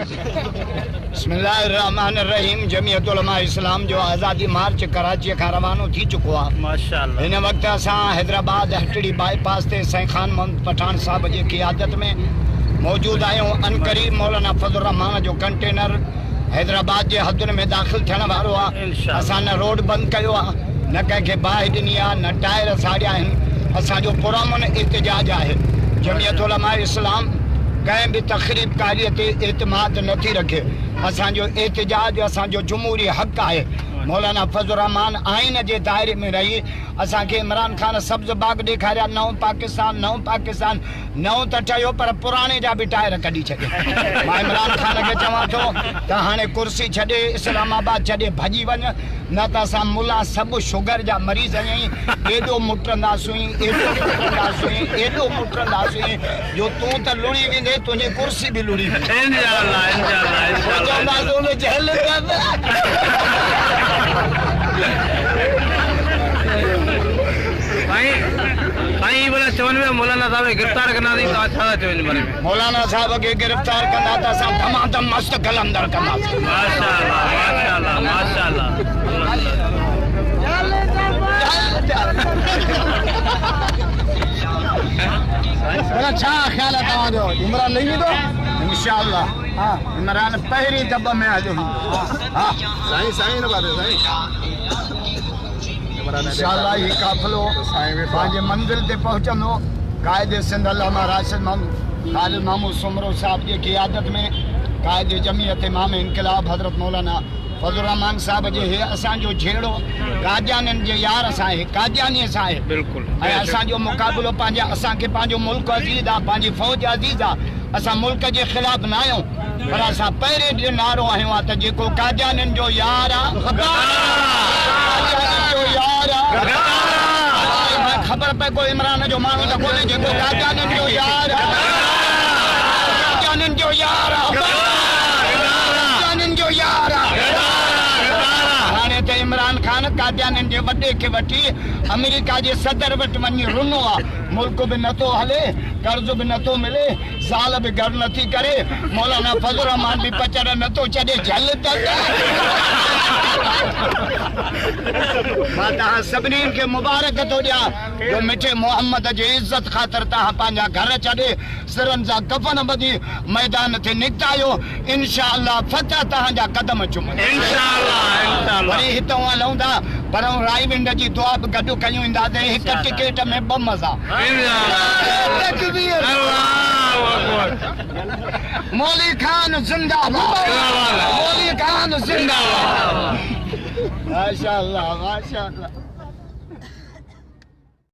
बिस्मिल्लाहिर्रहमानिर्रहीम। जमीयत उलमा इस्लाम जो आज़ादी मार्च कराची खां रवानो थी चुको आहे। माशाअल्लाह। हिन वक्त असां हैदराबाद हटड़ी बाईपास ते साईं खान मोहम्मद पठान साहब जी क़ियादत में मौजूद आहियूं। अनकरीब मौलाना फजल रहमान जो कंटेनर हैदराबाद जे हदुनि में दाख़िल थियण वारो आहे। असां न रोड बंदि कयो आहे, न कंहिंखे बाहि ॾिनी आहे, न टायर साड़िया आहिनि। असांजो पुरअमन एतिजाज आहे। जमीयत उलमा इस्लाम कंहिं बि तक़रीब कारीअ ते एतमाद नथी रखे। असांजो एतिजाज असांजो जमहूरी हक़ आहे। मौलाना फजल रहमान आइन जे दायरे में रही असांखे इमरान खान सब्ज़ बाग ॾेखारिया, नओं पाकिस्तान नओं पाकिस्तान, नओं त ठहियो पर पुराणे जा बि टायर कढी छॾे। मां इमरान खान खे चवां थो त हाणे कुर्सी छॾे, इस्लामाबाद छॾे भॼी वञ, न त असां मुला सभु शुगर जा मरीज़ आहियूं। एॾो मुटंदासीं, एॾो मुटंदासीं, एॾो मुटंदासीं जो तूं त लुड़ी वेंदे, तुंहिंजी कुर्सी बि लुड़ी वेंदी। मौलाना साहब गिरफ्तार करना थी मौलाना साहब के गिरफ्तार करना था असां धमाधम मस्त कलंदर करना। माशाअल्लाह माशाअल्लाह माशाअल्लाह। अच्छा ख्याल है तव्हांजो? इमरान नहीं तो इंशाअल्लाह। हां इमरान पहिरीं दब में आजो। हां साईं साईं न बात है साईं। इंशाअल्लाह ये काफिलो पंहिंजे मंजिल ते पहुचंदो। कायदे सिंध अल्लामा राशिद खालिद महमूद सुमरो साहब जी क़ियादत में कायदे जमीयत इमाम इनकलाब हज़रत मौलाना फजल रहमान साहब जे हे असांजो झेड़ो कादियानियुनि जे यार सां आहे, कादियानी सां आहे। बिल्कुलु। ऐं असांजो मुक़ाबिलो पंहिंजा, असांखे पंहिंजो मुल्क अज़ीज़ आहे, पंहिंजी फ़ौज अज़ीज़ आहे। असां मुल्क जे ख़िलाफ़ न आहियूं, पर असां पहिरें ॾींहुं नारो आहियूं आहे त जेको कादियानियुनि जो यार आहे, खबर पे कोई इमरान जो माण्हू त कोन्हे जेको कादियानियुनि जो यार आहे, कादियानियुनि जो यार आहे, कादियानियुनि जो यार आहे। हाणे त इमरान खान कादियानियुनि जे वॾे खे वठी अमेरिका जे सदर वटि वञी रुनो आहे। मुल्क बि नथो हले, कर्ज़ बि नथो मिले, ज़ाल बि घर नथी करे, मौलाना फजल रहमान बि पचर नथो छॾे। झल त मां तव्हां सभिनीनि खे मुबारक थो ॾियां जो मिठे मोहम्मद जे इज़त ख़ातिर तव्हां पंहिंजा घर छॾे सिरनि सां कफ़न ॿधी मैदान ते निकिता आहियो। इंशाअल्लाह फतह तव्हांजा क़दम चुमनि। वरी हितां हलूं था, पर राई विंड जी दुआ बि गॾु कयूं ईंदासीं। हिकु टिकेट में ॿ मज़ा। मौली खान जिंदाबाद, मौली खान जिंदाबाद। माशाअल्लाह माशाअल्लाह।